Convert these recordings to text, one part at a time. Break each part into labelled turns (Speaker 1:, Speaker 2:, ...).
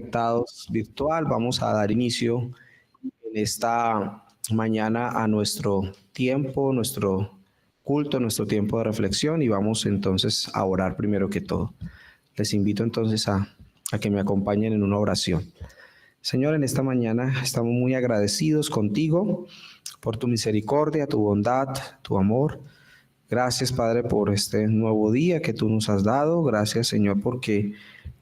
Speaker 1: conectados virtual. Vamos a dar inicio en esta mañana a nuestro tiempo, nuestro culto, nuestro tiempo de reflexión, y vamos entonces a orar primero que todo. Les invito entonces a que me acompañen en una oración. Señor, en esta mañana estamos muy agradecidos contigo por tu misericordia, tu bondad, tu amor. Gracias, Padre, por este nuevo día que tú nos has dado. Gracias, Señor, porque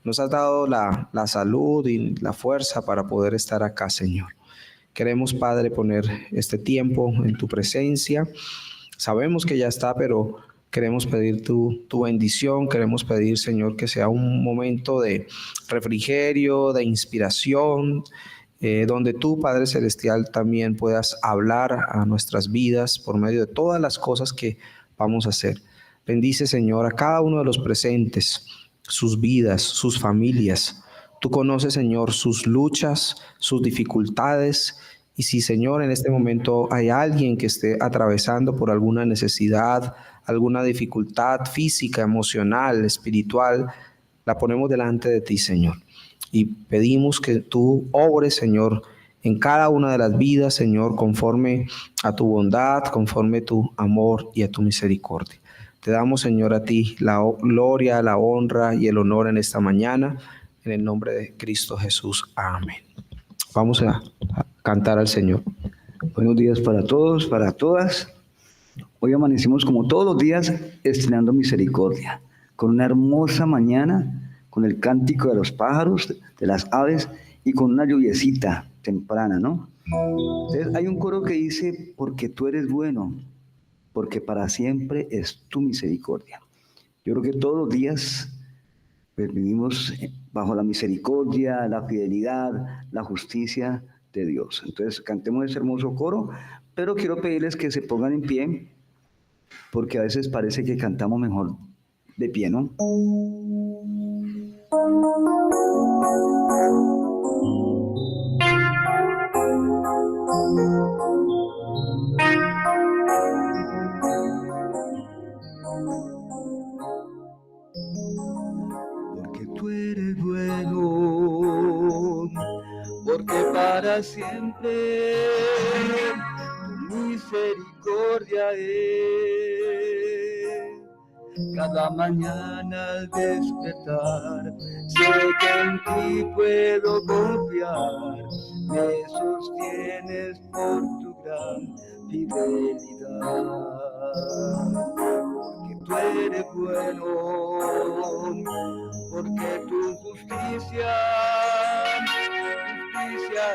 Speaker 1: nos has dado la salud y la fuerza para poder estar acá, Señor. Queremos, Padre, poner este tiempo en tu presencia. Sabemos que ya está, pero queremos pedir tu bendición. Queremos pedir, Señor, que sea un momento de refrigerio, de inspiración, donde tú, Padre Celestial, también puedas hablar a nuestras vidas por medio de todas las cosas que vamos a hacer. Bendice, Señor, a cada uno de los presentes, sus vidas, sus familias. Tú conoces, Señor, sus luchas, sus dificultades. Y si, Señor, en este momento hay alguien que esté atravesando por alguna necesidad, alguna dificultad física, emocional, espiritual, la ponemos delante de ti, Señor. Y pedimos que tú obres, Señor, en cada una de las vidas, Señor, conforme a tu bondad, conforme a tu amor y a tu misericordia. Te damos, Señor, a ti la gloria, la honra y el honor en esta mañana, en el nombre de Cristo Jesús. Amén. Vamos a cantar al Señor.
Speaker 2: Buenos días para todos, para todas. Hoy amanecimos como todos los días estrenando misericordia, con una hermosa mañana, con el cántico de los pájaros, de las aves y con una lluviecita temprana, ¿no? Entonces hay un coro que dice, porque tú eres bueno, porque para siempre es tu misericordia. Yo creo que todos los días pues, vivimos bajo la misericordia, la fidelidad, la justicia de Dios. Entonces cantemos ese hermoso coro, pero quiero pedirles que se pongan en pie, porque a veces parece que cantamos mejor de pie, ¿no? Porque tú eres bueno, porque para siempre tu misericordia es. Cada mañana al despertar, sé que en ti puedo confiar, me sostienes por tu gran fidelidad. Porque tú eres bueno, porque tu justicia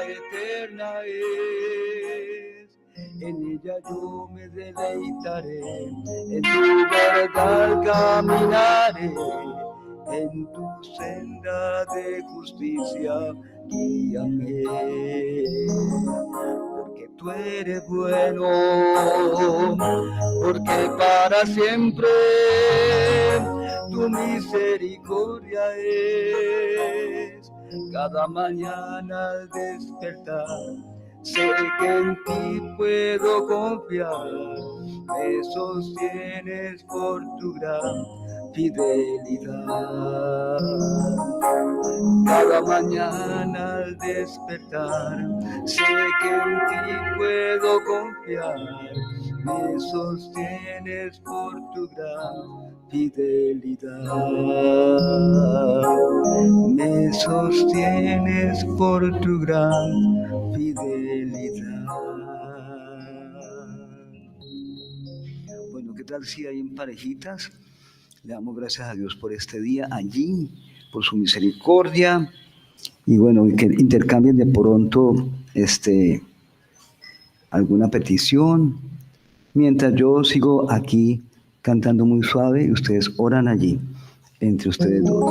Speaker 2: eterna es. En ella yo me deleitaré, en tu verdad caminaré, en tu senda de justicia guíame. Porque tú eres bueno, porque para siempre tu misericordia es. Cada mañana al despertar, sé que en ti puedo confiar, me sostienes por tu gran fidelidad. Cada mañana al despertar, sé que en ti puedo confiar, me sostienes por tu gran fidelidad. Me sostienes por tu gran fidelidad. Bueno, ¿qué tal si hay en parejitas? Le damos gracias a Dios por este día allí, por su misericordia, y bueno, que intercambien de pronto alguna petición, mientras yo sigo aquí cantando muy suave y ustedes oran allí, entre ustedes dos.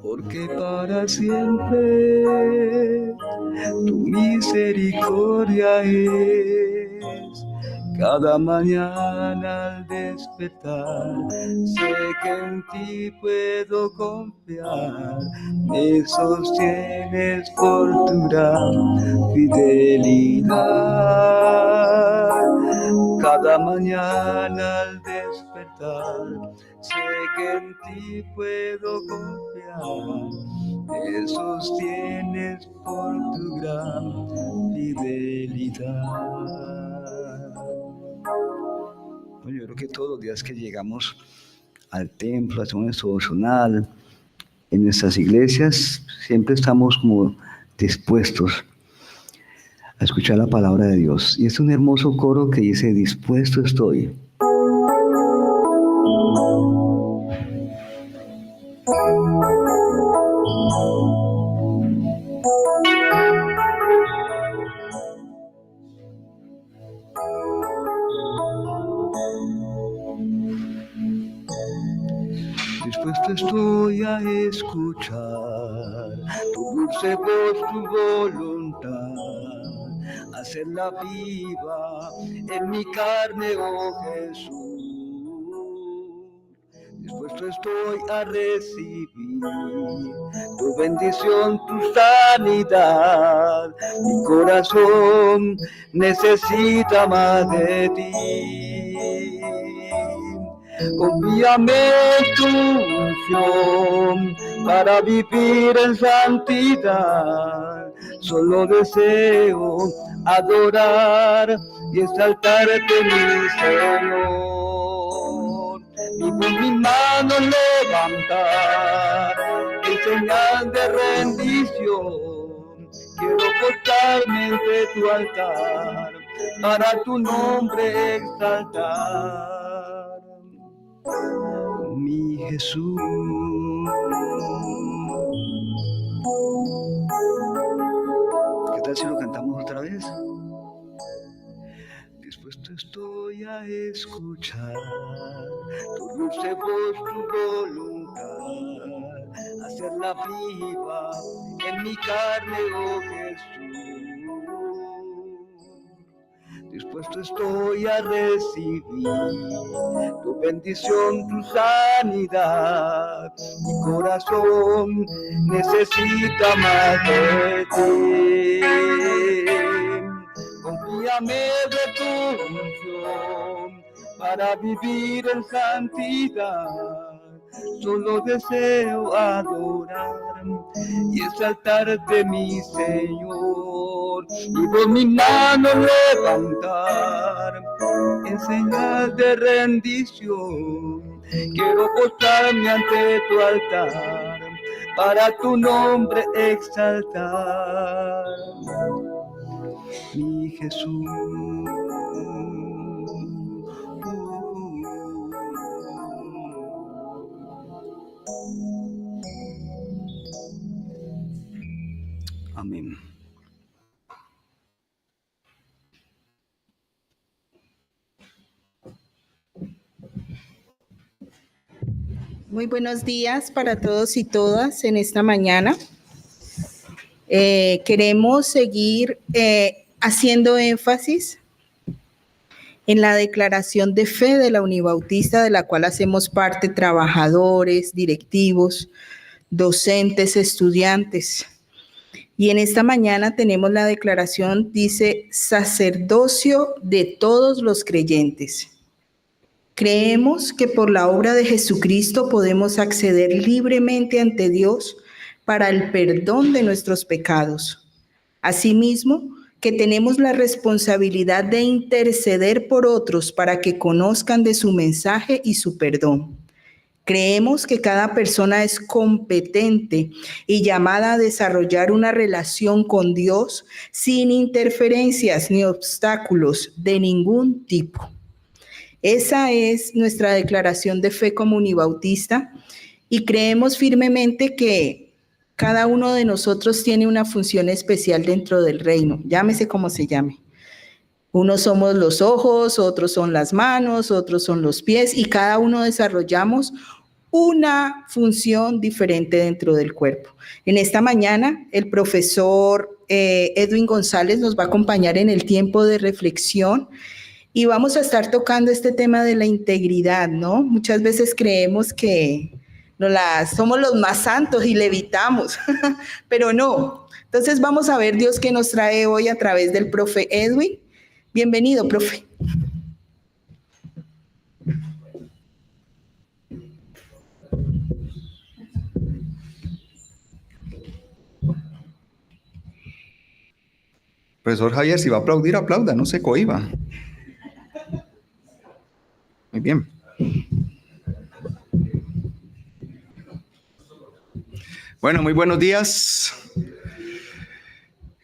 Speaker 2: porque para siempre tu misericordia es. Cada mañana al despertar, sé que en ti puedo confiar, me sostienes por tu gran fidelidad. Cada mañana al despertar, sé que en ti puedo confiar, me sostienes por tu gran fidelidad. Bueno, yo creo que todos los días que llegamos al templo, hacemos nuestro devocional, en nuestras iglesias, siempre estamos como dispuestos a escuchar la palabra de Dios. Y es un hermoso coro que dice, dispuesto estoy. Dispuesto estoy a escuchar tu dulce voz, tu voluntad, hacerla viva en mi carne, oh Jesús. Dispuesto estoy a recibir tu bendición, tu sanidad. Mi corazón necesita más de ti. Confíame tu unción para vivir en santidad. Solo deseo adorar y exaltarte, mi Señor. Y con mis manos levantar en señal de rendición. Quiero postrarme ante tu altar para tu nombre exaltar. Mi Jesús. ¿Qué tal si lo cantamos otra vez? Dispuesto estoy a escuchar tu dulce voz, tu voluntad, hacerla viva en mi carne, oh Jesús. Dispuesto estoy a recibir tu bendición, tu sanidad. Mi corazón necesita más de ti. Confíame de tu unción para vivir en santidad. Solo deseo adorar y exaltarte, mi Señor, y por mi mano levantar en señal de rendición. Quiero postrarme ante tu altar para tu nombre exaltar, mi Jesús. Amén.
Speaker 3: Muy buenos días para todos y todas en esta mañana. Queremos seguir haciendo énfasis en la declaración de fe de la Unibautista, de la cual hacemos parte trabajadores, directivos, docentes, estudiantes. Y en esta mañana tenemos la declaración, dice, sacerdocio de todos los creyentes. Creemos que por la obra de Jesucristo podemos acceder libremente ante Dios para el perdón de nuestros pecados. Asimismo, que tenemos la responsabilidad de interceder por otros para que conozcan de su mensaje y su perdón. Creemos que cada persona es competente y llamada a desarrollar una relación con Dios sin interferencias ni obstáculos de ningún tipo. Esa es nuestra declaración de fe como Unibautista y creemos firmemente que cada uno de nosotros tiene una función especial dentro del reino, llámese como se llame. Unos somos los ojos, otros son las manos, otros son los pies y cada uno desarrollamos una función diferente dentro del cuerpo. En esta mañana, el profesor Edwin González nos va a acompañar en el tiempo de reflexión y vamos a estar tocando este tema de la integridad, ¿no? Muchas veces creemos que somos los más santos y levitamos, pero no. Entonces vamos a ver Dios qué nos trae hoy a través del profe Edwin. Bienvenido, profe.
Speaker 4: Profesor Javier, si va a aplaudir, aplauda, no se cohiba. Muy bien. Bueno, muy buenos días.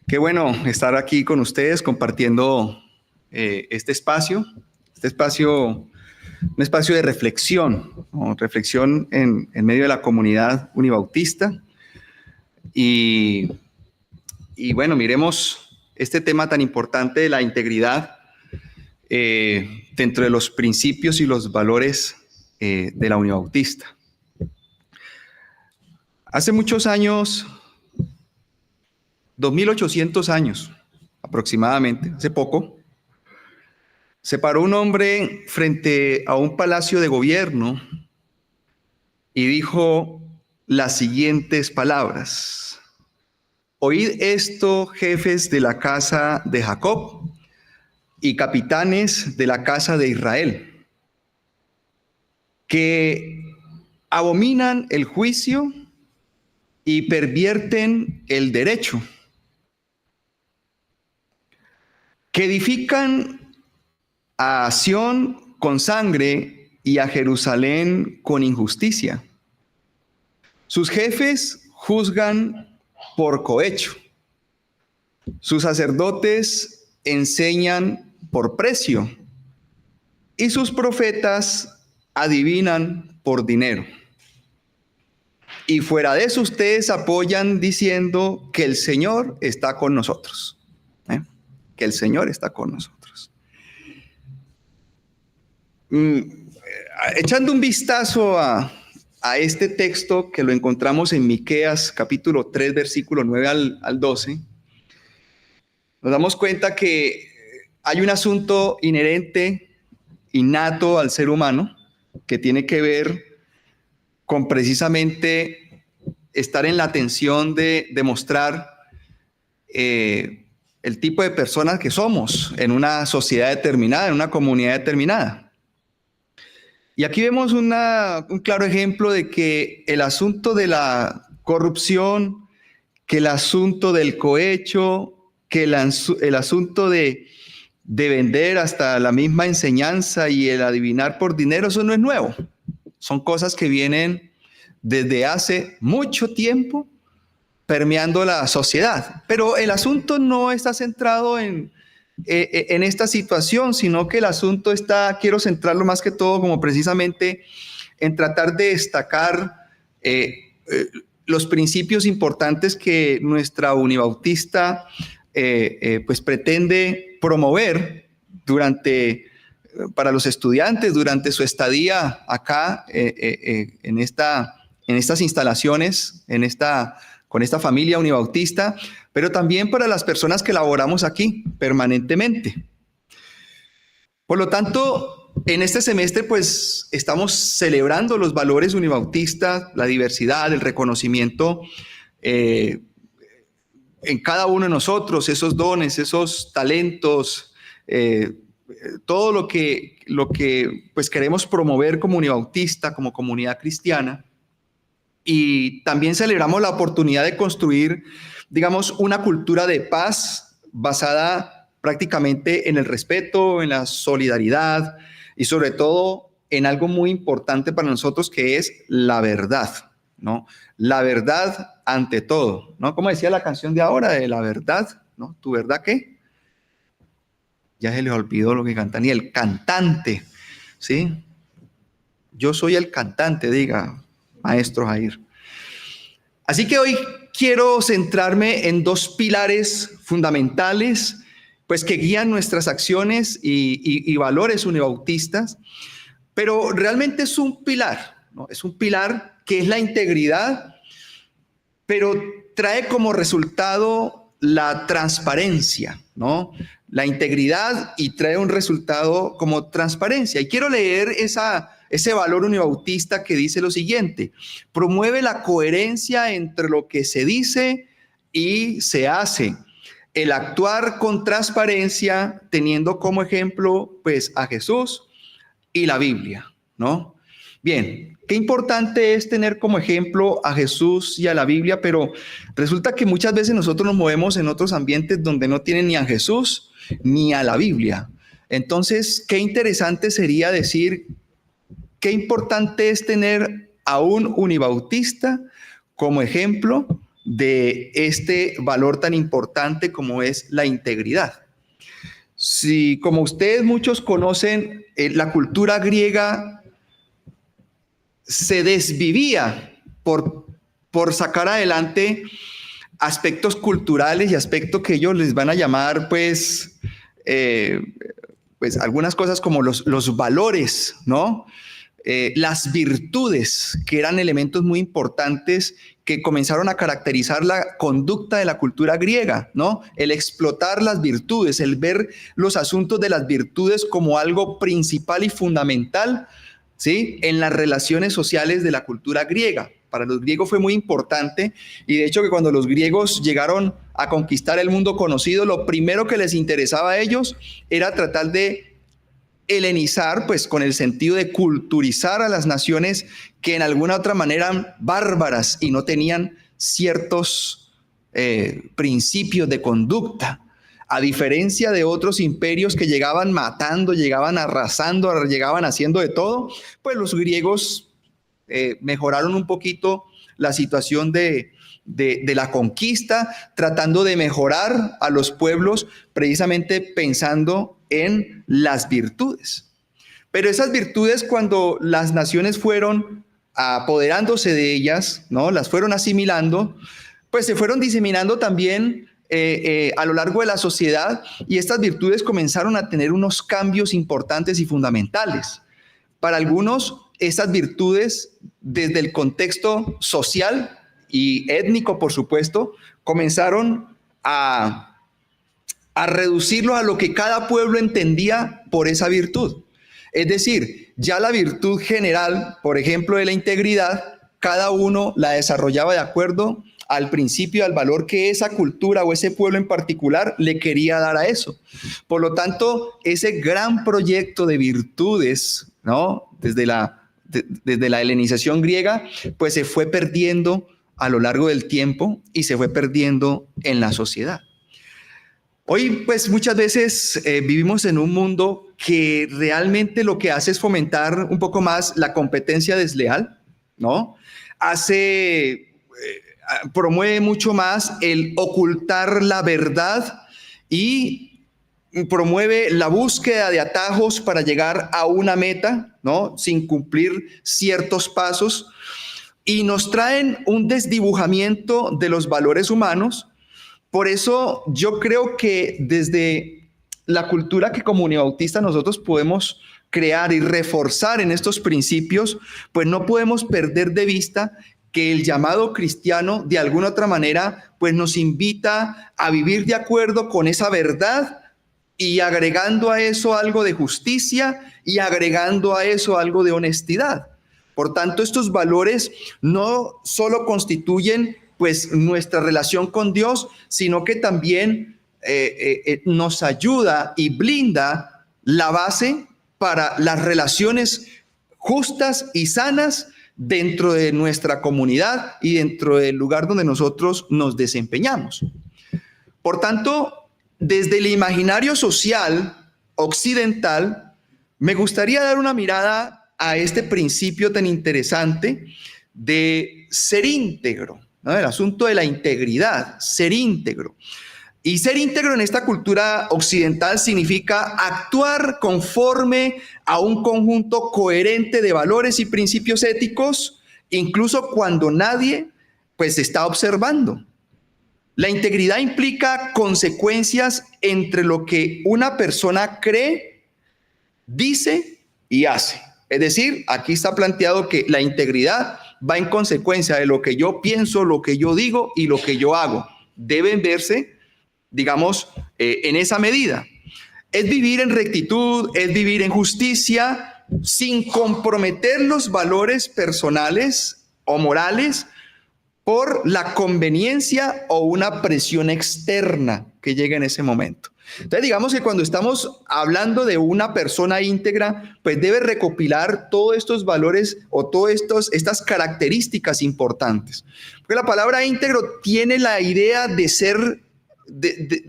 Speaker 4: Qué bueno estar aquí con ustedes compartiendo este espacio, un espacio de reflexión, ¿no? Reflexión en medio de la comunidad unibautista. Y bueno, miremos este tema tan importante de la integridad dentro de los principios y los valores de la unibautista. Hace muchos años, 2800 años aproximadamente, hace poco, se paró un hombre frente a un palacio de gobierno y dijo las siguientes palabras: oíd esto, jefes de la casa de Jacob y capitanes de la casa de Israel, que abominan el juicio y pervierten el derecho, que edifican a Sión con sangre y a Jerusalén con injusticia. Sus jefes juzgan por cohecho. Sus sacerdotes enseñan por precio. Y sus profetas adivinan por dinero. Y fuera de eso ustedes apoyan diciendo que el Señor está con nosotros. Que el Señor está con nosotros. Echando un vistazo a este texto que lo encontramos en Miqueas capítulo 3, versículo 9 al 12, nos damos cuenta que hay un asunto inherente, innato al ser humano, que tiene que ver con precisamente estar en la tensión de demostrar el tipo de personas que somos en una sociedad determinada, en una comunidad determinada. Y aquí vemos un claro ejemplo de que el asunto de la corrupción, que el asunto del cohecho, que el asunto de vender hasta la misma enseñanza y el adivinar por dinero, eso no es nuevo. Son cosas que vienen desde hace mucho tiempo permeando la sociedad. Pero el asunto no está centrado en esta situación, sino que el asunto quiero centrarlo más que todo como precisamente en tratar de destacar los principios importantes que nuestra unibautista pues pretende promover para los estudiantes durante su estadía acá en estas instalaciones, con esta familia unibautista, pero también para las personas que laboramos aquí permanentemente. Por lo tanto, en este semestre pues estamos celebrando los valores unibautistas, la diversidad, el reconocimiento en cada uno de nosotros, esos dones, esos talentos, todo lo que pues queremos promover como unibautista, como comunidad cristiana. Y también celebramos la oportunidad de construir, digamos, una cultura de paz basada prácticamente en el respeto, en la solidaridad y sobre todo en algo muy importante para nosotros, que es la verdad, ¿no? La verdad ante todo, ¿no? Como decía la canción de ahora, de la verdad, ¿no? ¿Tu verdad qué? Ya se les olvidó lo que cantan. Y el cantante, ¿sí? Yo soy el cantante, diga maestro Jair. Así que hoy quiero centrarme en dos pilares fundamentales, pues que guían nuestras acciones y valores unibautistas, pero realmente es un pilar, ¿no? Es un pilar que es la integridad, pero trae como resultado la transparencia, ¿no? La integridad y trae un resultado como transparencia. Y quiero leer ese valor unibautista que dice lo siguiente: promueve la coherencia entre lo que se dice y se hace. El actuar con transparencia, teniendo como ejemplo, pues, a Jesús y la Biblia, ¿no? Bien, qué importante es tener como ejemplo a Jesús y a la Biblia, pero resulta que muchas veces nosotros nos movemos en otros ambientes donde no tienen ni a Jesús ni a la Biblia. Entonces, qué interesante sería decir, qué importante es tener a un unibautista como ejemplo de este valor tan importante como es la integridad. Si, como ustedes muchos conocen, la cultura griega se desvivía por sacar adelante aspectos culturales y aspectos que ellos les van a llamar, pues algunas cosas como los valores, ¿no? Las virtudes, que eran elementos muy importantes que comenzaron a caracterizar la conducta de la cultura griega, ¿no? El explotar las virtudes, el ver los asuntos de las virtudes como algo principal y fundamental, ¿sí?, en las relaciones sociales de la cultura griega. Para los griegos fue muy importante, y de hecho que cuando los griegos llegaron a conquistar el mundo conocido, lo primero que les interesaba a ellos era tratar de helenizar, pues con el sentido de culturizar a las naciones que en alguna otra manera eran bárbaras y no tenían ciertos principios de conducta. A diferencia de otros imperios que llegaban matando, llegaban arrasando, llegaban haciendo de todo, pues los griegos mejoraron un poquito la situación de la conquista, tratando de mejorar a los pueblos precisamente pensando en las virtudes. Pero esas virtudes, cuando las naciones fueron apoderándose de ellas, ¿no?, las fueron asimilando, pues se fueron diseminando también a lo largo de la sociedad, y estas virtudes comenzaron a tener unos cambios importantes y fundamentales. Para algunos, esas virtudes, desde el contexto social y étnico, por supuesto, comenzaron a reducirlo a lo que cada pueblo entendía por esa virtud. Es decir, ya la virtud general, por ejemplo, de la integridad, cada uno la desarrollaba de acuerdo al principio, al valor que esa cultura o ese pueblo en particular le quería dar a eso. Por lo tanto, ese gran proyecto de virtudes, ¿no?, desde la helenización griega, pues se fue perdiendo a lo largo del tiempo y se fue perdiendo en la sociedad. Hoy, pues muchas veces vivimos en un mundo que realmente lo que hace es fomentar un poco más la competencia desleal, ¿no? Promueve mucho más el ocultar la verdad y promueve la búsqueda de atajos para llegar a una meta, ¿no?, sin cumplir ciertos pasos, y nos traen un desdibujamiento de los valores humanos. Por eso yo creo que desde la cultura que como unibautista nosotros podemos crear y reforzar en estos principios, pues no podemos perder de vista que el llamado cristiano, de alguna otra manera, pues nos invita a vivir de acuerdo con esa verdad, y agregando a eso algo de justicia y agregando a eso algo de honestidad. Por tanto, estos valores no solo constituyen pues nuestra relación con Dios, sino que también nos ayuda y blinda la base para las relaciones justas y sanas dentro de nuestra comunidad y dentro del lugar donde nosotros nos desempeñamos. Por tanto, desde el imaginario social occidental, me gustaría dar una mirada a este principio tan interesante de ser íntegro, ¿no? El asunto de la integridad, ser íntegro. Y ser íntegro en esta cultura occidental significa actuar conforme a un conjunto coherente de valores y principios éticos, incluso cuando nadie pues está observando. La integridad implica consecuencias entre lo que una persona cree, dice y hace. Es decir, aquí está planteado que la integridad va en consecuencia de lo que yo pienso, lo que yo digo y lo que yo hago. Deben verse, digamos, en esa medida. Es vivir en rectitud, es vivir en justicia, sin comprometer los valores personales o morales por la conveniencia o una presión externa que llega en ese momento. Entonces, digamos que cuando estamos hablando de una persona íntegra, pues debe recopilar todos estos valores o todas estas características importantes. Porque la palabra íntegro tiene la idea de ser,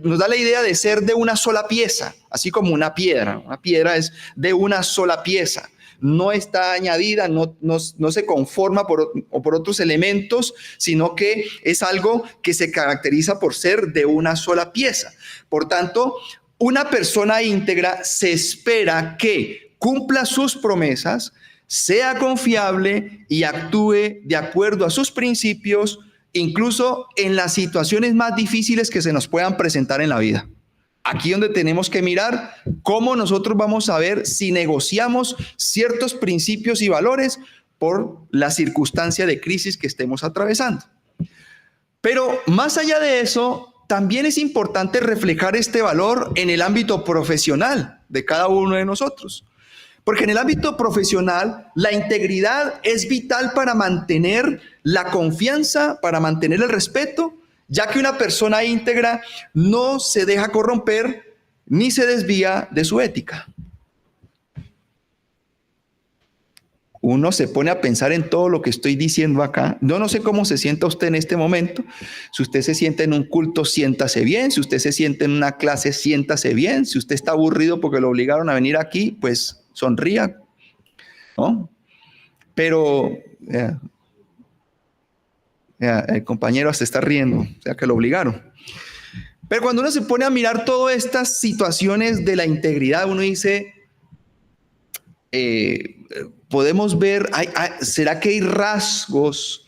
Speaker 4: nos da la idea de ser de una sola pieza, así como una piedra. Una piedra es de una sola pieza. No está añadida, no se conforma por otros elementos, sino que es algo que se caracteriza por ser de una sola pieza. Por tanto, una persona íntegra se espera que cumpla sus promesas, sea confiable y actúe de acuerdo a sus principios, incluso en las situaciones más difíciles que se nos puedan presentar en la vida. Aquí donde tenemos que mirar cómo nosotros vamos a ver si negociamos ciertos principios y valores por la circunstancia de crisis que estemos atravesando. Pero más allá de eso, también es importante reflejar este valor en el ámbito profesional de cada uno de nosotros. Porque en el ámbito profesional, la integridad es vital para mantener la confianza, para mantener el respeto, ya que una persona íntegra no se deja corromper ni se desvía de su ética. Uno se pone a pensar en todo lo que estoy diciendo acá. Yo no sé cómo se sienta usted en este momento. Si usted se siente en un culto, siéntase bien. Si usted se siente en una clase, siéntase bien. Si usted está aburrido porque lo obligaron a venir aquí, pues sonría, ¿no? Pero el compañero se está riendo, o sea que lo obligaron. Pero cuando uno se pone a mirar todas estas situaciones de la integridad, uno dice, podemos ver, ¿será que hay rasgos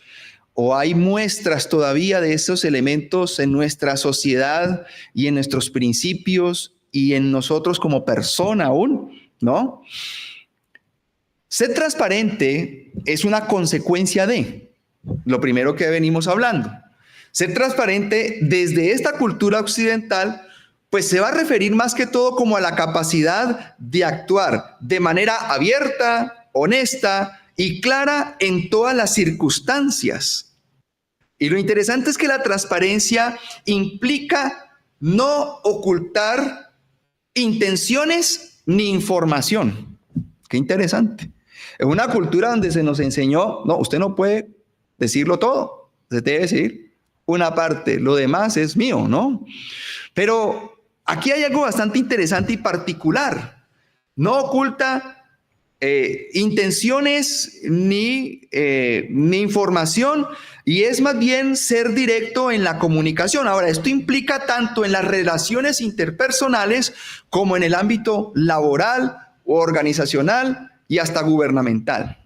Speaker 4: o hay muestras todavía de esos elementos en nuestra sociedad y en nuestros principios y en nosotros como persona aún? ¿No? Ser transparente es una consecuencia de lo primero que venimos hablando. Ser transparente desde esta cultura occidental, pues se va a referir más que todo como a la capacidad de actuar de manera abierta, honesta y clara en todas las circunstancias. Y lo interesante es que la transparencia implica no ocultar intenciones ni información. Qué interesante. En una cultura donde se nos enseñó, no, usted no puede decirlo todo, usted debe decir una parte, lo demás es mío, ¿no? Pero aquí hay algo bastante interesante y particular. No oculta intenciones ni información, y es más bien ser directo en la comunicación. Ahora, esto implica tanto en las relaciones interpersonales como en el ámbito laboral o organizacional y hasta gubernamental.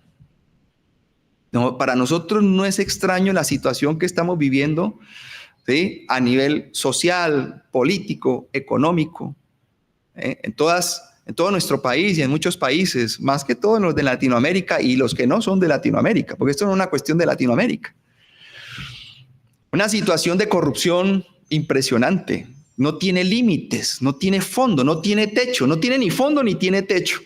Speaker 4: No, para nosotros no es extraño la situación que estamos viviendo, ¿sí? A nivel social, político, económico, en todo nuestro país y en muchos países, más que todo en los de Latinoamérica y los que no son de Latinoamérica, porque esto no es una cuestión de Latinoamérica. Una situación de corrupción impresionante, no tiene límites, no tiene fondo, no tiene techo, no tiene ni fondo ni tiene techo,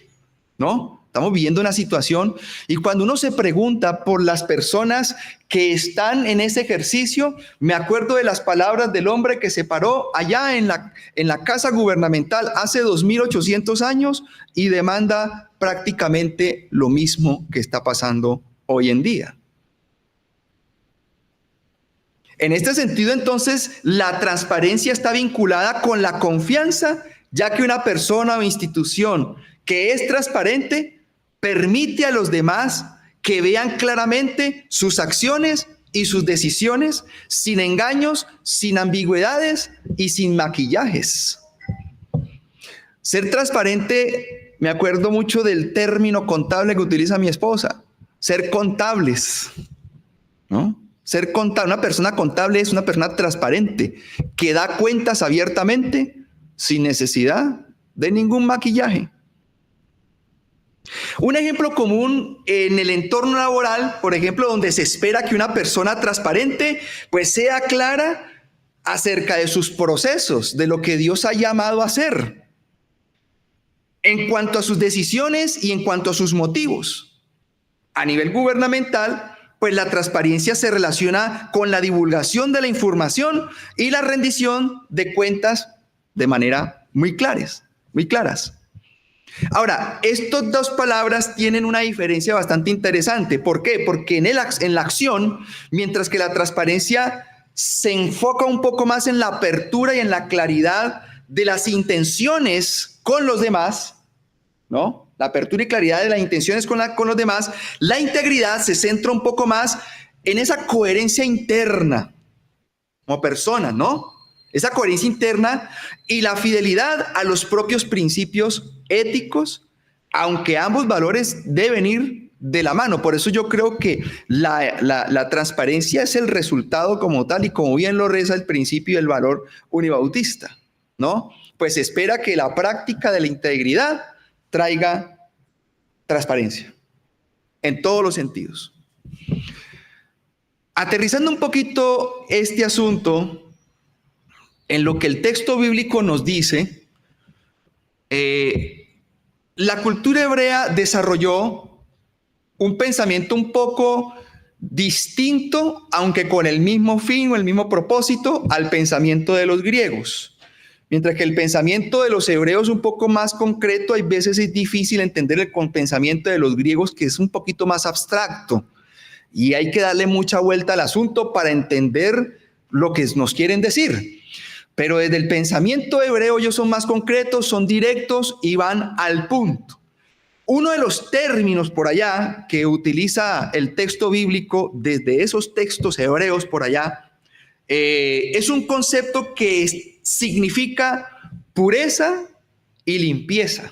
Speaker 4: ¿no? Estamos viviendo una situación, y cuando uno se pregunta por las personas que están en ese ejercicio, me acuerdo de las palabras del hombre que se paró allá en la casa gubernamental hace 2800 años y demanda prácticamente lo mismo que está pasando hoy en día. En este sentido, entonces, la transparencia está vinculada con la confianza, ya que una persona o institución que es transparente permite a los demás que vean claramente sus acciones y sus decisiones sin engaños, sin ambigüedades y sin maquillajes. Ser transparente, me acuerdo mucho del término contable que utiliza mi esposa, ser contables, ¿no? Ser contable, una persona contable es una persona transparente, que da cuentas abiertamente, sin necesidad de ningún maquillaje. Un ejemplo común en el entorno laboral, por ejemplo, donde se espera que una persona transparente pues sea clara acerca de sus procesos, de lo que Dios ha llamado a hacer, en cuanto a sus decisiones y en cuanto a sus motivos. A nivel gubernamental, pues la transparencia se relaciona con la divulgación de la información y la rendición de cuentas de manera muy claras. Ahora, estas dos palabras tienen una diferencia bastante interesante. ¿Por qué? Porque en la acción, mientras que la transparencia se enfoca un poco más en la apertura y en la claridad de las intenciones con los demás, ¿no? La apertura y claridad de las intenciones con los demás, la integridad se centra un poco más en esa coherencia interna como persona, ¿no? Esa coherencia interna y la fidelidad a los propios principios éticos, aunque ambos valores deben ir de la mano. Por eso yo creo que la transparencia es el resultado como tal, y como bien lo reza el principio y el valor unibautista, ¿no? Pues se espera que la práctica de la integridad traiga transparencia en todos los sentidos. Aterrizando un poquito este asunto en lo que el texto bíblico nos dice, la cultura hebrea desarrolló un pensamiento un poco distinto, aunque con el mismo fin o el mismo propósito, al pensamiento de los griegos. Mientras que el pensamiento de los hebreos es un poco más concreto, hay veces es difícil entender el pensamiento de los griegos, que es un poquito más abstracto. Y hay que darle mucha vuelta al asunto para entender lo que nos quieren decir. Pero desde el pensamiento hebreo ellos son más concretos, son directos y van al punto. Uno de los términos por allá que utiliza el texto bíblico desde esos textos hebreos por allá es un concepto que significa pureza y limpieza.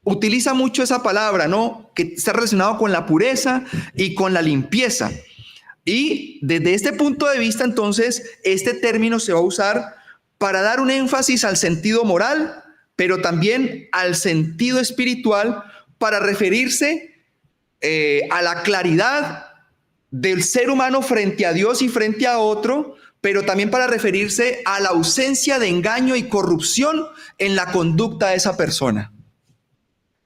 Speaker 4: Utiliza mucho esa palabra, ¿no? Que está relacionado con la pureza y con la limpieza. Y desde este punto de vista, entonces, este término se va a usar para dar un énfasis al sentido moral, pero también al sentido espiritual, para referirse a la claridad del ser humano frente a Dios y frente a otro, pero también para referirse a la ausencia de engaño y corrupción en la conducta de esa persona.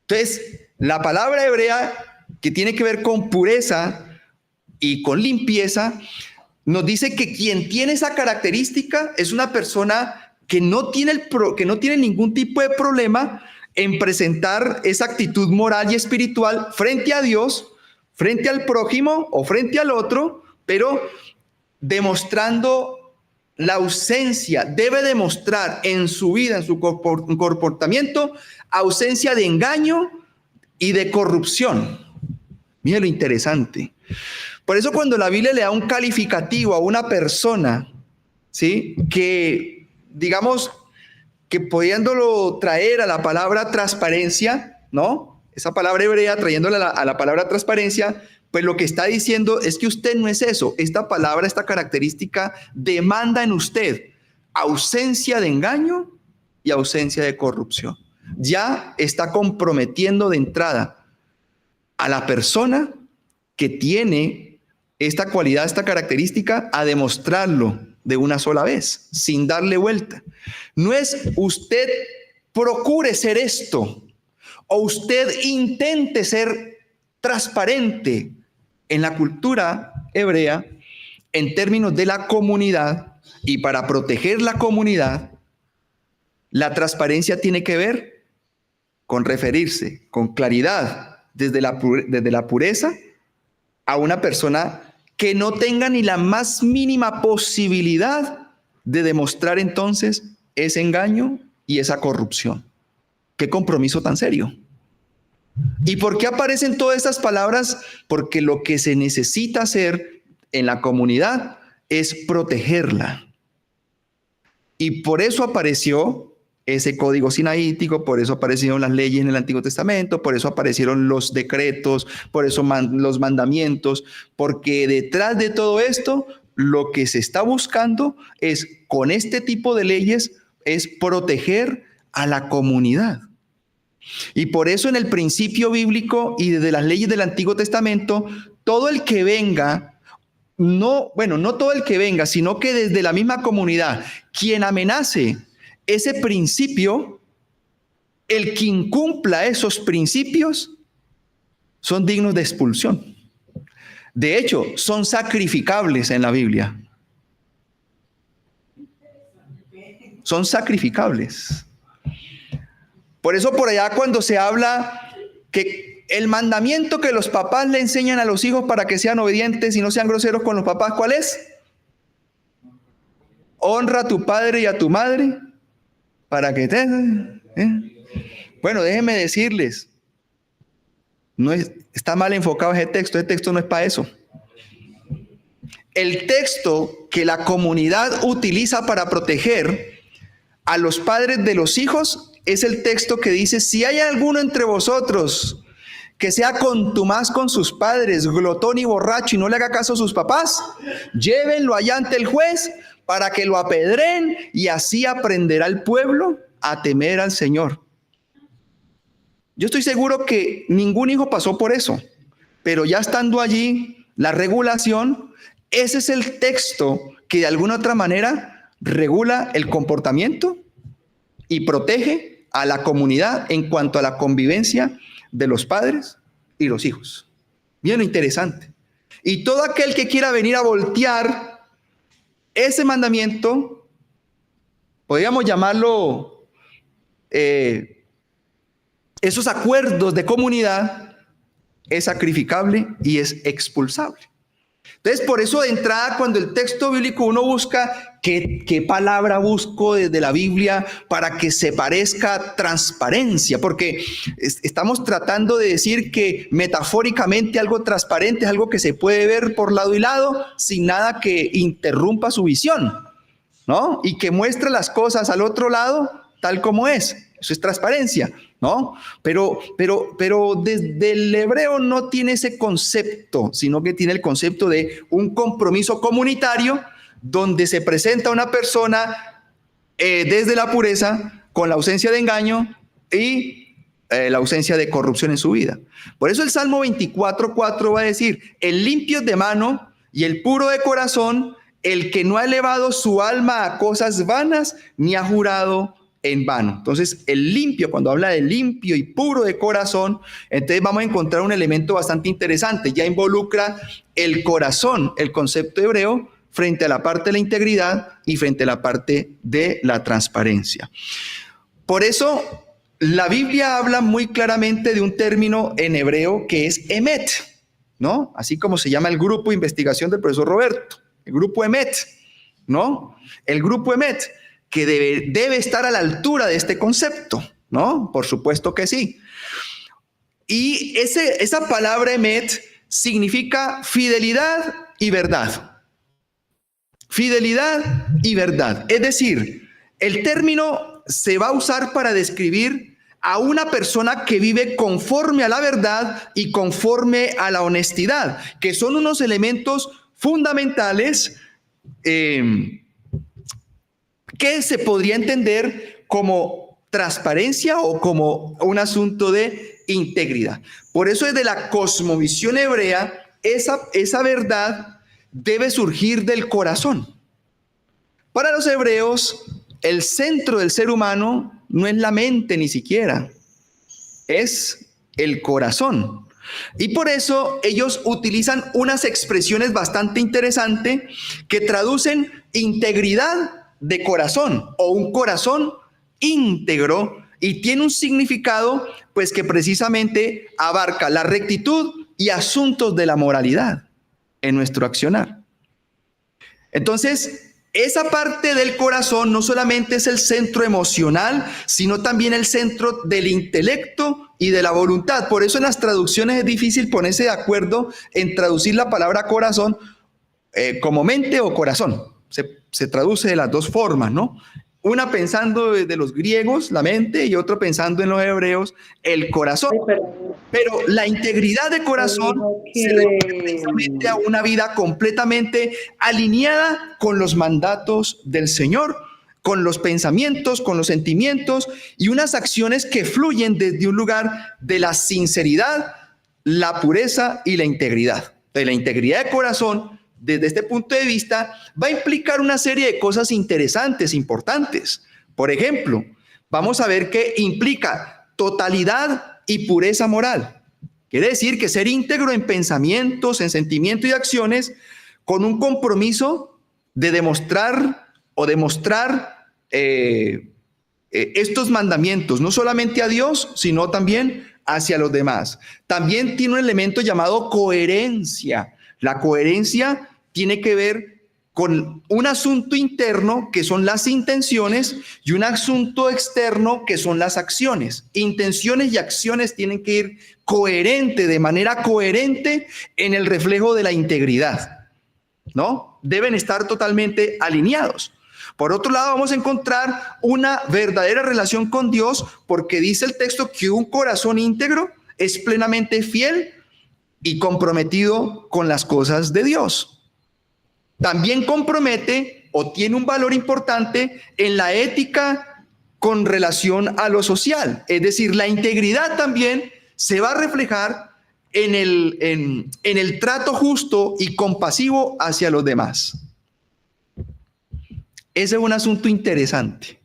Speaker 4: Entonces, la palabra hebrea que tiene que ver con pureza y con limpieza, nos dice que quien tiene esa característica es una persona que no tiene ningún tipo de problema en presentar esa actitud moral y espiritual frente a Dios, frente al prójimo o frente al otro, pero demostrando la ausencia, debe demostrar en su vida, en su comportamiento, ausencia de engaño y de corrupción. Mira lo interesante. Por eso cuando la Biblia le da un calificativo a una persona, ¿sí?, que digamos que pudiéndolo traer a la palabra transparencia, ¿no? Esa palabra hebrea trayéndola a la palabra transparencia, pues lo que está diciendo es que usted no es eso. Esta palabra, esta característica demanda en usted ausencia de engaño y ausencia de corrupción. Ya está comprometiendo de entrada a la persona que tiene esta cualidad, esta característica, a demostrarlo de una sola vez, sin darle vuelta. No es usted procure ser esto, o usted intente ser transparente. En la cultura hebrea, en términos de la comunidad, y para proteger la comunidad, la transparencia tiene que ver con referirse con claridad desde la pureza a una persona que no tenga ni la más mínima posibilidad de demostrar entonces ese engaño y esa corrupción. ¡Qué compromiso tan serio! ¿Y por qué aparecen todas estas palabras? Porque lo que se necesita hacer en la comunidad es protegerla. Y por eso apareció ese código sinaítico, por eso aparecieron las leyes en el Antiguo Testamento, por eso aparecieron los decretos, por eso los mandamientos, porque detrás de todo esto, lo que se está buscando es, con este tipo de leyes, es proteger a la comunidad. Y por eso en el principio bíblico y desde las leyes del Antiguo Testamento, todo el que venga, no todo el que venga, sino que desde la misma comunidad, quien amenace ese principio, el que incumpla esos principios, son dignos de expulsión. De hecho, son sacrificables en la Biblia. Son sacrificables. Por eso por allá cuando se habla que el mandamiento que los papás le enseñan a los hijos para que sean obedientes y no sean groseros con los papás, ¿cuál es? Honra a tu padre y a tu madre para que te... Bueno, déjenme decirles, está mal enfocado ese texto no es para eso. El texto que la comunidad utiliza para proteger a los padres de los hijos es el texto que dice: si hay alguno entre vosotros que sea contumaz con sus padres, glotón y borracho, y no le haga caso a sus papás, llévenlo allá ante el juez para que lo apedreen, y así aprenderá el pueblo a temer al Señor. Yo estoy seguro que ningún hijo pasó por eso, pero ya estando allí la regulación, ese es el texto que de alguna otra manera regula el comportamiento y protege a la comunidad en cuanto a la convivencia de los padres y los hijos. Bien interesante. Y todo aquel que quiera venir a voltear ese mandamiento, podríamos llamarlo esos acuerdos de comunidad, es sacrificable y es expulsable. Entonces, por eso de entrada, cuando el texto bíblico uno busca qué palabra busco desde la Biblia para que se parezca a transparencia, porque estamos tratando de decir que metafóricamente algo transparente es algo que se puede ver por lado y lado sin nada que interrumpa su visión, ¿no? Y que muestre las cosas al otro lado tal como es. Eso es transparencia, ¿no? Pero desde el hebreo no tiene ese concepto, sino que tiene el concepto de un compromiso comunitario donde se presenta una persona desde la pureza, con la ausencia de engaño y la ausencia de corrupción en su vida. Por eso el Salmo 24:4 va a decir: el limpio de mano y el puro de corazón, el que no ha elevado su alma a cosas vanas, ni ha jurado en vano. Entonces, el limpio, cuando habla de limpio y puro de corazón, entonces vamos a encontrar un elemento bastante interesante. Ya involucra el corazón, el concepto hebreo, frente a la parte de la integridad y frente a la parte de la transparencia. Por eso, la Biblia habla muy claramente de un término en hebreo que es emet, ¿no? Así como se llama el grupo de investigación del profesor Roberto, el grupo emet, ¿no? El grupo emet, que debe estar a la altura de este concepto, ¿no? Por supuesto que sí. Y esa palabra emet significa fidelidad y verdad. Fidelidad y verdad. Es decir, el término se va a usar para describir a una persona que vive conforme a la verdad y conforme a la honestidad, que son unos elementos fundamentales que se podría entender como transparencia o como un asunto de integridad. Por eso desde la cosmovisión hebrea, esa verdad debe surgir del corazón. Para los hebreos, el centro del ser humano no es la mente ni siquiera, es el corazón. Y por eso ellos utilizan unas expresiones bastante interesantes que traducen integridad de corazón o un corazón íntegro, y tiene un significado pues que precisamente abarca la rectitud y asuntos de la moralidad en nuestro accionar. Entonces, esa parte del corazón no solamente es el centro emocional, sino también el centro del intelecto y de la voluntad. Por eso en las traducciones es difícil ponerse de acuerdo en traducir la palabra corazón como mente o corazón. Se traduce de las dos formas, ¿no? Una pensando de los griegos, la mente, y otro pensando en los hebreos, el corazón. Pero la integridad de corazón se refiere precisamente a una vida completamente alineada con los mandatos del Señor con los pensamientos, con los sentimientos y unas acciones que fluyen desde un lugar de la sinceridad, la pureza y la integridad. De la integridad de corazón, desde este punto de vista, va a implicar una serie de cosas interesantes, importantes. Por ejemplo, vamos a ver que implica totalidad y pureza moral. Quiere decir que ser íntegro en pensamientos, en sentimientos y acciones, con un compromiso de demostrar estos mandamientos, no solamente a Dios, sino también hacia los demás. También tiene un elemento llamado coherencia. La coherencia tiene que ver con un asunto interno, que son las intenciones, y un asunto externo, que son las acciones. Intenciones y acciones tienen que ir de manera coherente en el reflejo de la integridad, ¿no? Deben estar totalmente alineados. Por otro lado, vamos a encontrar una verdadera relación con Dios, porque dice el texto que un corazón íntegro es plenamente fiel y comprometido con las cosas de Dios. También compromete o tiene un valor importante en la ética con relación a lo social. Es decir, la integridad también se va a reflejar en el trato justo y compasivo hacia los demás. Ese es un asunto interesante.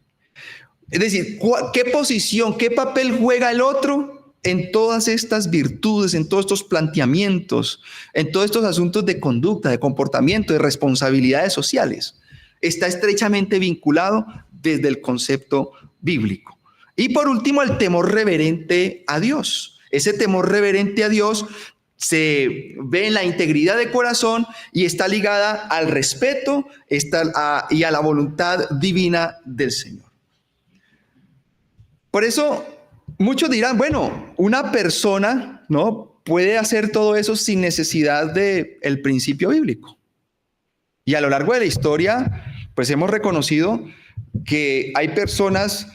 Speaker 4: Es decir, ¿qué posición, qué papel juega el otro en todas estas virtudes, en todos estos planteamientos, en todos estos asuntos de conducta, de comportamiento, de responsabilidades sociales? Está estrechamente vinculado desde el concepto bíblico. Y por último, el temor reverente a Dios. Ese temor reverente a Dios se ve en la integridad de corazón y está ligada al respeto y a la voluntad divina del Señor. Por eso, muchos dirán, bueno, una persona, ¿no?, puede hacer todo eso sin necesidad del principio bíblico. Y a lo largo de la historia, pues hemos reconocido que hay personas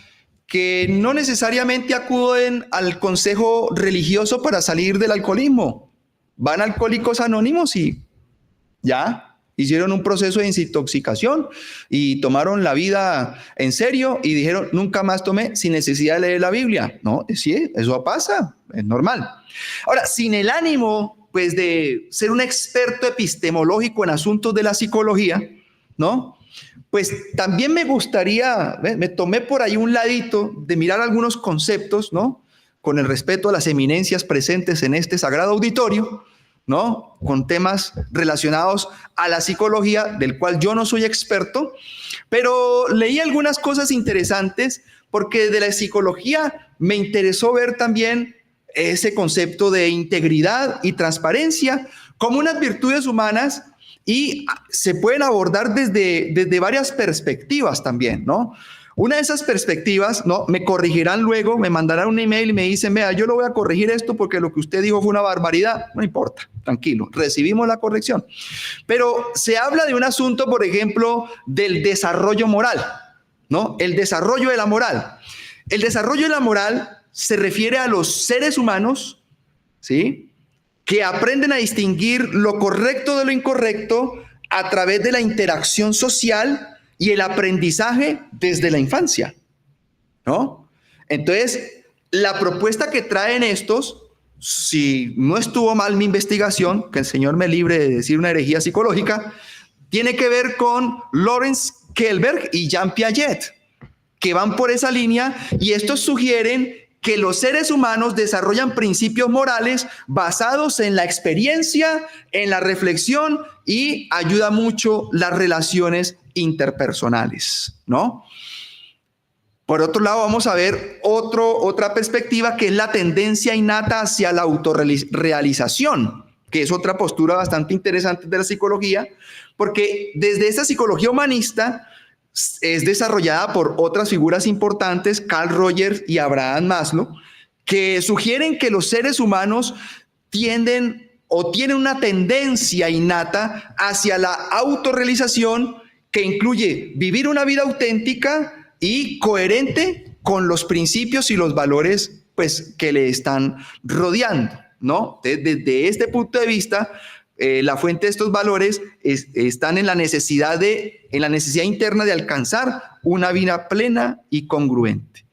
Speaker 4: que no necesariamente acuden al consejo religioso para salir del alcoholismo. Van a Alcohólicos Anónimos y ya hicieron un proceso de desintoxicación y tomaron la vida en serio y dijeron, nunca más tomé sin necesidad de leer la Biblia. No, sí, eso pasa, es normal. Ahora, sin el ánimo, pues, de ser un experto epistemológico en asuntos de la psicología, ¿no?, pues también me gustaría, me tomé por ahí un ladito de mirar algunos conceptos, ¿no?, con el respeto a las eminencias presentes en este sagrado auditorio, ¿no?, con temas relacionados a la psicología, del cual yo no soy experto, pero leí algunas cosas interesantes porque de la psicología me interesó ver también ese concepto de integridad y transparencia como unas virtudes humanas, y se pueden abordar desde varias perspectivas también, ¿no? Una de esas perspectivas, ¿no?, me corregirán luego, me mandarán un email y me dicen, vea, yo lo voy a corregir esto porque lo que usted dijo fue una barbaridad. No importa, tranquilo, recibimos la corrección. Pero se habla de un asunto, por ejemplo, del desarrollo moral, ¿no? El desarrollo de la moral. El desarrollo de la moral se refiere a los seres humanos, ¿sí?, que aprenden a distinguir lo correcto de lo incorrecto a través de la interacción social y el aprendizaje desde la infancia, ¿no? Entonces, la propuesta que traen estos, si no estuvo mal mi investigación, que el Señor me libre de decir una herejía psicológica, tiene que ver con Lawrence Kohlberg y Jean Piaget, que van por esa línea, y estos sugieren que los seres humanos desarrollan principios morales basados en la experiencia, en la reflexión, y ayuda mucho las relaciones interpersonales, ¿no? Por otro lado, vamos a ver otra perspectiva, que es la tendencia innata hacia la autorrealización, que es otra postura bastante interesante de la psicología, porque desde esa psicología humanista es desarrollada por otras figuras importantes, Carl Rogers y Abraham Maslow, que sugieren que los seres humanos tienen una tendencia innata hacia la autorrealización, que incluye vivir una vida auténtica y coherente con los principios y los valores, pues, que le están rodeando, ¿no? Desde este punto de vista, la fuente de estos valores están en la necesidad interna de alcanzar una vida plena y congruente.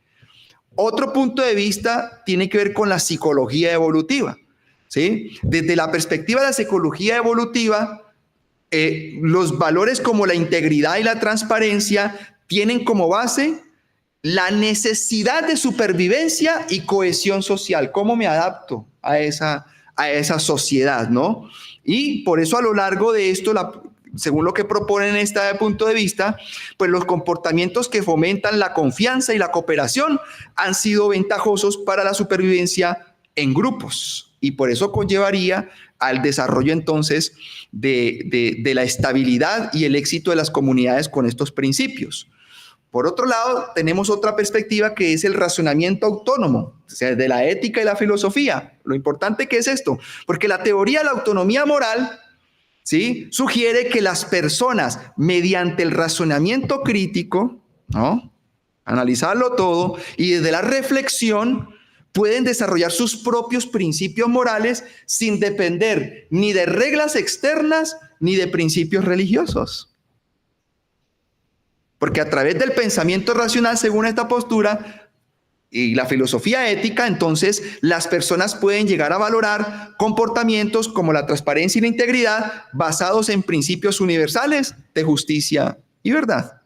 Speaker 4: Otro punto de vista tiene que ver con la psicología evolutiva, ¿sí? Desde la perspectiva de la psicología evolutiva, los valores como la integridad y la transparencia tienen como base la necesidad de supervivencia y cohesión social. ¿Cómo me adapto a esa sociedad, no? Y por eso a lo largo de esto, según lo que proponen en este punto de vista, pues los comportamientos que fomentan la confianza y la cooperación han sido ventajosos para la supervivencia en grupos, y por eso conllevaría al desarrollo entonces de la estabilidad y el éxito de las comunidades con estos principios. Por otro lado, tenemos otra perspectiva que es el razonamiento autónomo, o sea, de la ética y la filosofía. Lo importante que es esto, porque la teoría de la autonomía moral, ¿sí?, sugiere que las personas, mediante el razonamiento crítico, ¿no?, analizarlo todo, y desde la reflexión, pueden desarrollar sus propios principios morales sin depender ni de reglas externas ni de principios religiosos. Porque a través del pensamiento racional, según esta postura y la filosofía ética, entonces las personas pueden llegar a valorar comportamientos como la transparencia y la integridad basados en principios universales de justicia y verdad.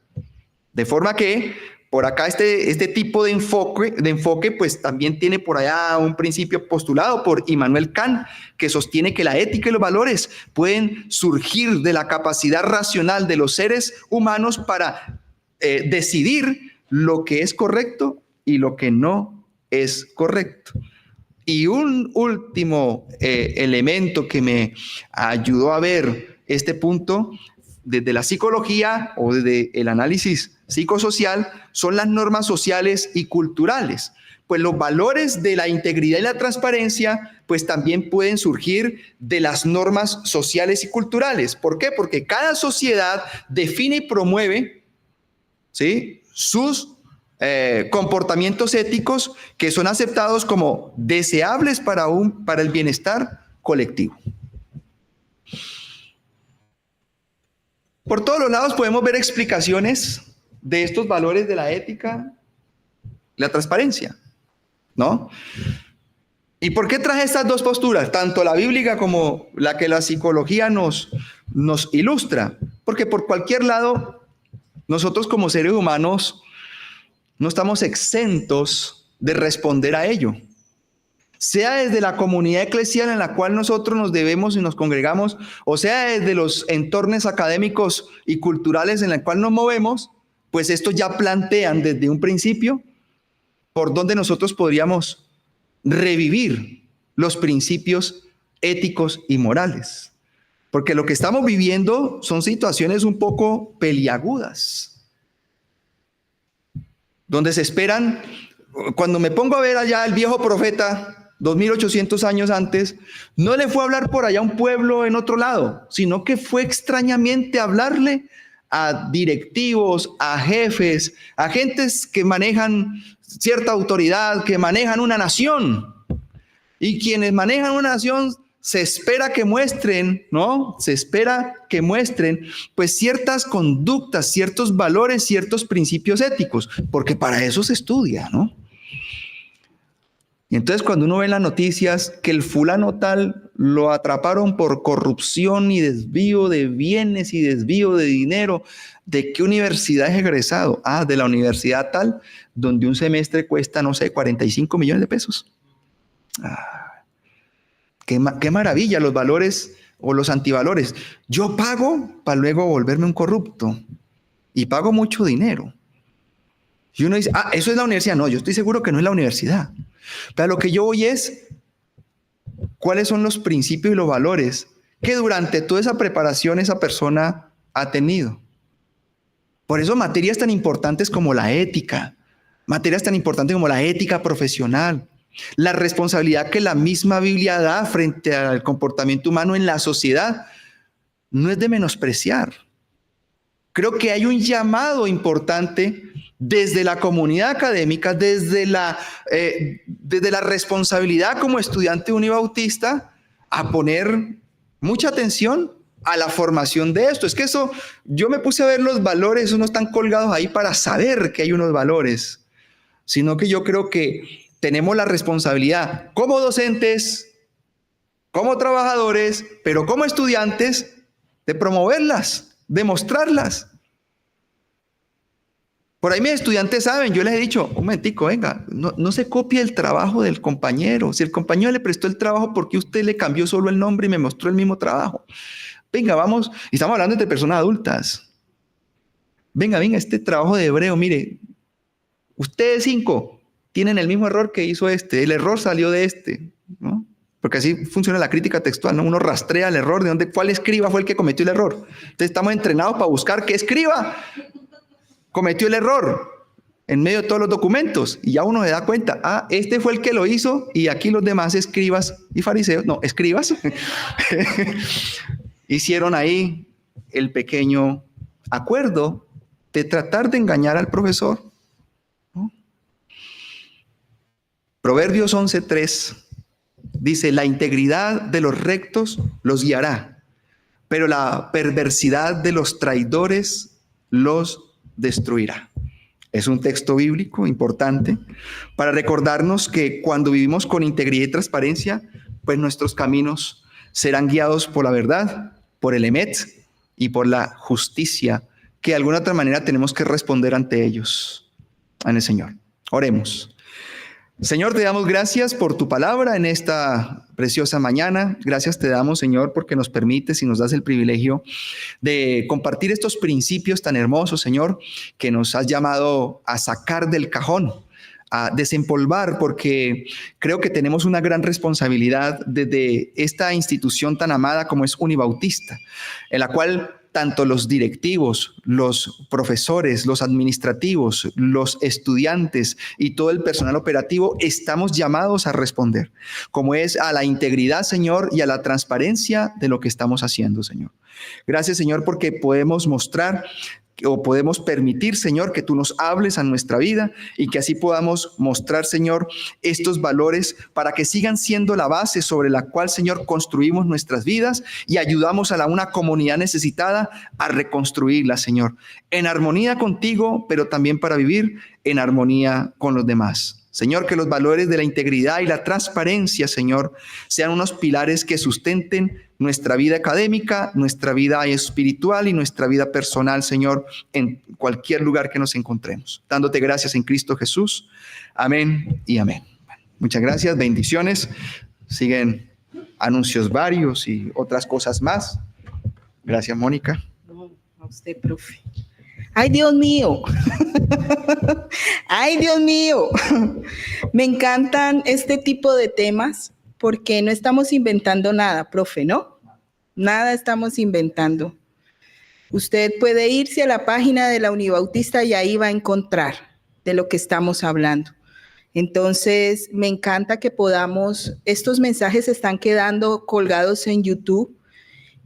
Speaker 4: De forma que por acá este tipo de enfoque pues también tiene por allá un principio postulado por Immanuel Kant, que sostiene que la ética y los valores pueden surgir de la capacidad racional de los seres humanos para decidir lo que es correcto y lo que no es correcto. Y un último elemento que me ayudó a ver este punto desde la psicología o desde el análisis psicosocial son las normas sociales y culturales. Pues los valores de la integridad y la transparencia pues también pueden surgir de las normas sociales y culturales. ¿Por qué? Porque cada sociedad define y promueve, ¿sí?, sus comportamientos éticos que son aceptados como deseables para el bienestar colectivo. Por todos los lados podemos ver explicaciones de estos valores de la ética y la transparencia, ¿no? ¿Y por qué traje estas dos posturas, tanto la bíblica como la que la psicología nos ilustra? Porque por cualquier lado, nosotros como seres humanos no estamos exentos de responder a ello. Sea desde la comunidad eclesial en la cual nosotros nos debemos y nos congregamos, o sea desde los entornos académicos y culturales en el cual nos movemos, pues estos ya plantean desde un principio por dónde nosotros podríamos revivir los principios éticos y morales. Porque lo que estamos viviendo son situaciones un poco peliagudas, donde se esperan, cuando me pongo a ver allá el viejo profeta, 2800 años antes, no le fue a hablar por allá a un pueblo en otro lado, sino que fue extrañamente a hablarle a directivos, a jefes, a gentes que manejan cierta autoridad, que manejan una nación. Y quienes manejan una nación se espera que muestren, ¿no? Se espera que muestren pues ciertas conductas, ciertos valores, ciertos principios éticos, porque para eso se estudia, ¿no? Y entonces cuando uno ve en las noticias que el fulano tal lo atraparon por corrupción y desvío de bienes y desvío de dinero, ¿de qué universidad es egresado? Ah, de la universidad tal, donde un semestre cuesta, no sé, 45 millones de pesos. Qué maravilla los valores o los antivalores. Yo pago para luego volverme un corrupto y pago mucho dinero. Y uno dice, eso es la universidad. No, yo estoy seguro que no es la universidad. Pero lo que yo voy es, ¿cuáles son los principios y los valores que durante toda esa preparación esa persona ha tenido? Por eso materias tan importantes como la ética, materias tan importantes como la ética profesional, la responsabilidad que la misma Biblia da frente al comportamiento humano en la sociedad, no es de menospreciar. Creo que hay un llamado importante desde la comunidad académica, desde la responsabilidad como estudiante unibautista, a poner mucha atención a la formación de esto. Es que eso, yo me puse a ver los valores, esos no están colgados ahí para saber que hay unos valores, sino que yo creo que tenemos la responsabilidad como docentes, como trabajadores, pero como estudiantes, de promoverlas, de mostrarlas. Por ahí mis estudiantes saben, yo les he dicho, un momentico, venga, no se copie el trabajo del compañero. Si el compañero le prestó el trabajo, ¿por qué usted le cambió solo el nombre y me mostró el mismo trabajo? Venga, vamos, y estamos hablando entre personas adultas. Venga, este trabajo de hebreo, mire, ustedes 5 tienen el mismo error que hizo este, el error salió de este, ¿no? Porque así funciona la crítica textual, ¿no? Uno rastrea el error, cuál escriba fue el que cometió el error. Entonces estamos entrenados para buscar qué escriba cometió el error en medio de todos los documentos. Y ya uno se da cuenta, este fue el que lo hizo y aquí los demás escribas y fariseos, no, escribas, hicieron ahí el pequeño acuerdo de tratar de engañar al profesor, ¿no? Proverbios 11:3 dice, la integridad de los rectos los guiará, pero la perversidad de los traidores los destruirá. Es un texto bíblico importante para recordarnos que cuando vivimos con integridad y transparencia, pues nuestros caminos serán guiados por la verdad, por el emet y por la justicia, que de alguna otra manera tenemos que responder ante ellos, en el Señor. Oremos. Señor, te damos gracias por tu palabra en esta preciosa mañana. Gracias te damos, Señor, porque nos permites y nos das el privilegio de compartir estos principios tan hermosos, Señor, que nos has llamado a sacar del cajón, a desempolvar, porque creo que tenemos una gran responsabilidad desde esta institución tan amada como es Unibautista, en la cual tanto los directivos, los profesores, los administrativos, los estudiantes y todo el personal operativo estamos llamados a responder, como es a la integridad, Señor, y a la transparencia de lo que estamos haciendo, Señor. Gracias, Señor, porque podemos mostrar o podemos permitir, Señor, que tú nos hables a nuestra vida y que así podamos mostrar, Señor, estos valores para que sigan siendo la base sobre la cual, Señor, construimos nuestras vidas y ayudamos a una comunidad necesitada a reconstruirla, Señor, en armonía contigo, pero también para vivir en armonía con los demás. Señor, que los valores de la integridad y la transparencia, Señor, sean unos pilares que sustenten nuestra vida académica, nuestra vida espiritual y nuestra vida personal, Señor, en cualquier lugar que nos encontremos. Dándote gracias en Cristo Jesús. Amén y amén. Muchas gracias, bendiciones. Siguen anuncios varios y otras cosas más. Gracias, Mónica.
Speaker 3: No, a usted, profe. ¡Ay, Dios mío! ¡Ay, Dios mío! Me encantan este tipo de temas porque no estamos inventando nada, profe, ¿no? Nada estamos inventando. Usted puede irse a la página de la Unibautista y ahí va a encontrar de lo que estamos hablando. Entonces, me encanta que estos mensajes están quedando colgados en YouTube.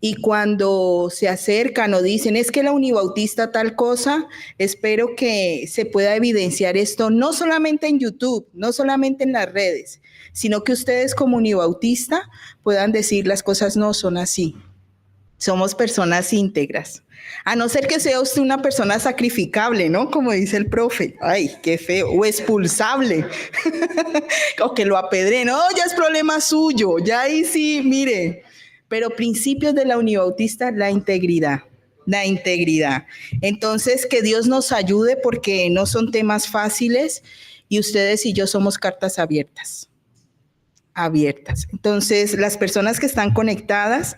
Speaker 3: Y cuando se acercan o dicen, es que la Unibautista tal cosa, espero que se pueda evidenciar esto, no solamente en YouTube, no solamente en las redes, sino que ustedes como Unibautista puedan decir las cosas no son así. Somos personas íntegras. A no ser que sea usted una persona sacrificable, ¿no? Como dice el profe. Ay, qué feo. O expulsable. O que lo apedreen. No, ya es problema suyo. Ya ahí sí, mire. Pero principios de la Unibautista, la integridad. Entonces, que Dios nos ayude porque no son temas fáciles y ustedes y yo somos cartas abiertas. Entonces, las personas que están conectadas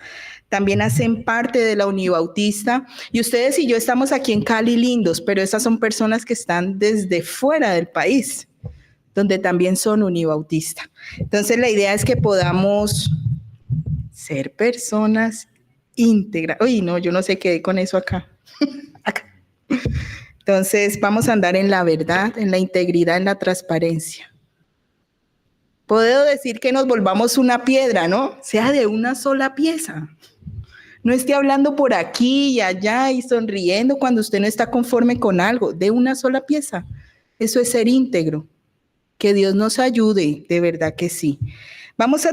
Speaker 3: también hacen parte de la Unibautista y ustedes y yo estamos aquí en Cali lindos, pero esas son personas que están desde fuera del país, donde también son Unibautista. Entonces, la idea es que podamos ser personas íntegras. Uy, no, yo no sé qué con eso acá. Entonces, vamos a andar en la verdad, en la integridad, en la transparencia. Puedo decir que nos volvamos una piedra, ¿no? Sea de una sola pieza. No esté hablando por aquí y allá y sonriendo cuando usted no está conforme con algo. De una sola pieza. Eso es ser íntegro. Que Dios nos ayude, de verdad que sí. Vamos a